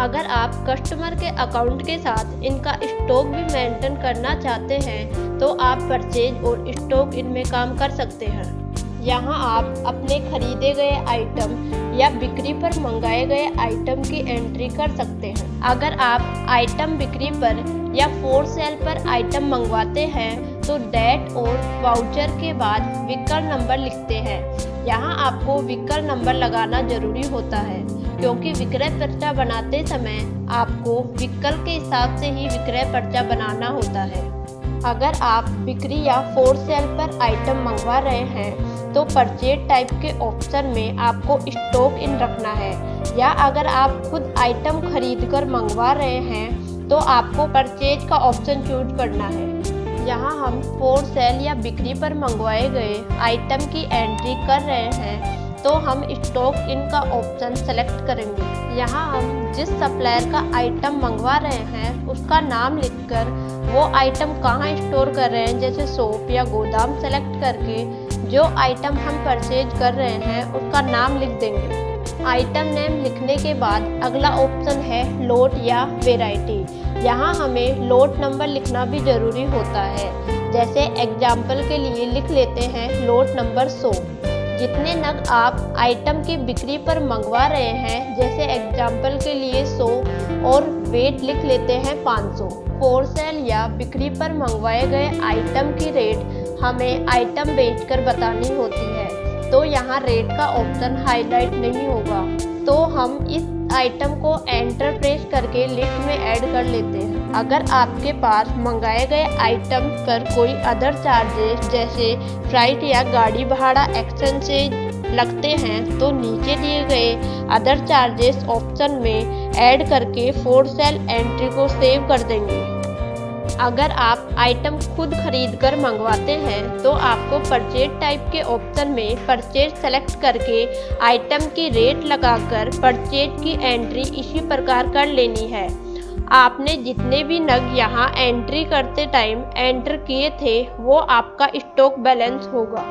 अगर आप कस्टमर के अकाउंट के साथ इनका स्टॉक भी मेंटेन करना चाहते हैं तो आप परचेज और स्टॉक इनमें काम कर सकते हैं। यहाँ आप अपने खरीदे गए आइटम या बिक्री पर मंगाए गए आइटम की एंट्री कर सकते हैं। अगर आप आइटम बिक्री पर या फॉर सेल पर आइटम मंगवाते हैं तो डेट और वाउचर के बाद व्हीकल नंबर लिखते हैं। यहाँ आपको व्हीकल नंबर लगाना जरूरी होता है क्योंकि विक्रय पर्चा बनाते समय आपको व्हीकल के हिसाब से ही विक्रय पर्चा बनाना होता है। अगर आप बिक्री या फॉर सेल पर आइटम मंगवा रहे हैं तो परचेज टाइप के ऑप्शन में आपको स्टॉक इन रखना है, या अगर आप खुद आइटम खरीद कर मंगवा रहे हैं तो आपको परचेज का ऑप्शन चूज करना है। यहाँ हम फॉर सेल या बिक्री पर मंगवाए गए आइटम की एंट्री कर रहे हैं तो हम स्टॉक इन का ऑप्शन सेलेक्ट करेंगे। यहाँ हम जिस सप्लायर का आइटम मंगवा रहे हैं उसका नाम लिखकर वो आइटम कहाँ स्टोर कर रहे हैं जैसे शॉप या गोदाम सेलेक्ट करके जो आइटम हम परचेज कर रहे हैं उसका नाम लिख देंगे। आइटम नेम लिखने के बाद अगला ऑप्शन है लोट या वेराइटी। यहाँ हमें लोट नंबर लिखना भी ज़रूरी होता है। जैसे एग्जाम्पल के लिए लिख लेते हैं लोट नंबर 100। जितने नग आप आइटम की बिक्री पर मंगवा रहे हैं, जैसे एग्जाम्पल के लिए 100 और वेट लिख लेते हैं 500। फॉर सेल या बिक्री पर मंगवाए गए आइटम की रेट हमें आइटम बेचकर बतानी होती है तो यहाँ रेट का ऑप्शन हाईलाइट नहीं होगा, तो हम इस आइटम को एंटर प्रेस करके लिस्ट में ऐड कर लेते हैं। अगर आपके पास मंगाए गए आइटम पर कोई अदर चार्जेस जैसे फ्लाइट या गाड़ी भाड़ा एक्सचेंज लगते हैं तो नीचे दिए गए अदर चार्जेस ऑप्शन में ऐड करके फॉर सेल एंट्री को सेव कर देंगे। अगर आप आइटम खुद खरीद कर मंगवाते हैं तो आपको परचेज टाइप के ऑप्शन में परचेज सेलेक्ट करके आइटम की रेट लगाकर परचेज की एंट्री इसी प्रकार कर लेनी है। आपने जितने भी नग यहाँ एंट्री करते टाइम एंटर किए थे वो आपका स्टॉक बैलेंस होगा।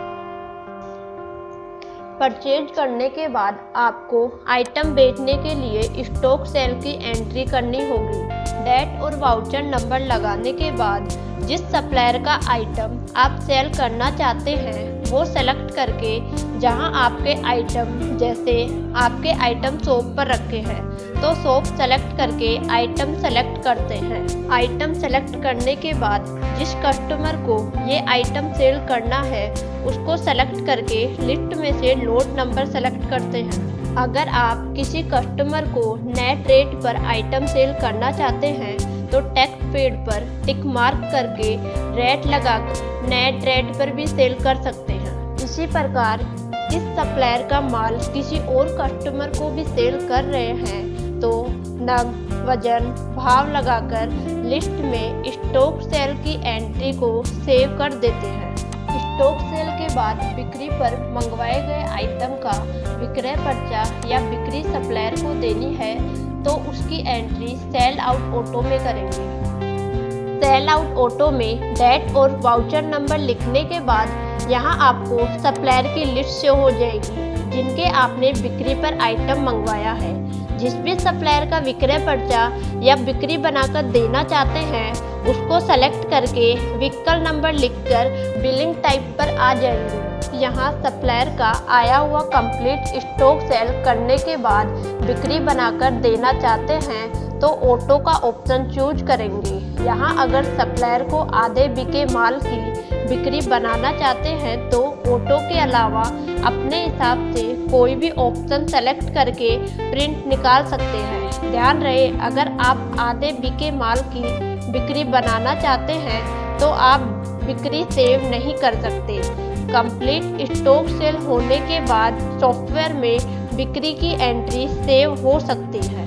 परचेज करने के बाद आपको आइटम बेचने के लिए स्टॉक सेल की एंट्री करनी होगी। डेट और वाउचर नंबर लगाने के बाद जिस सप्लायर का आइटम आप सेल करना चाहते हैं वो सेलेक्ट करके जहां आपके आइटम जैसे आपके आइटम शॉप पर रखे हैं तो शॉप सेलेक्ट करके आइटम सेलेक्ट करते हैं। आइटम सेलेक्ट करने के बाद जिस कस्टमर को ये आइटम सेल करना है उसको सेलेक्ट करके लिस्ट में से लोट नंबर सेलेक्ट करते हैं। अगर आप किसी कस्टमर को नेट रेट पर आइटम सेल करना चाहते हैं तो टेक्स्ट फील्ड पर टिक मार्क करके रेट लगाकर नेट रेट पर भी सेल कर सकते हैं। इसी प्रकार इस सप्लायर का माल किसी और कस्टमर को भी सेल कर रहे हैं तो नग, वजन, भाव लगाकर लिस्ट में स्टॉक सेल की एंट्री को सेव कर देते हैं। स्टॉक सेल के बाद बिक्री पर मंगवाए गए आइटम का विक्रय पर्चा या बिक्री सप्लायर को देनी है तो उसकी एंट्री सेल आउट ऑटो में करेंगे। सेल आउट ऑटो में डेट और वाउचर नंबर लिखने के बाद यहाँ आपको सप्लायर की लिस्ट शो हो जाएगी जिनके आपने बिक्री पर आइटम मंगवाया है। जिस भी सप्लायर का विक्रय पर्चा या बिक्री बनाकर देना चाहते हैं उसको सेलेक्ट करके व्हीकल नंबर लिखकर बिलिंग टाइप पर आ जाएंगे। यहाँ सप्लायर का आया हुआ कंप्लीट स्टॉक सेल करने के बाद बिक्री बनाकर देना चाहते हैं तो ऑटो का ऑप्शन चूज करेंगे। यहाँ अगर सप्लायर को आधे बिके माल की बिक्री बनाना चाहते हैं तो ऑटो के अलावा अपने हिसाब से कोई भी ऑप्शन सेलेक्ट करके प्रिंट निकाल सकते हैं। ध्यान रहे अगर आप आधे बिके माल की बिक्री बनाना चाहते हैं तो आप बिक्री सेव नहीं कर सकते। कंप्लीट स्टॉक सेल होने के बाद सॉफ्टवेयर में बिक्री की एंट्री सेव हो सकती है।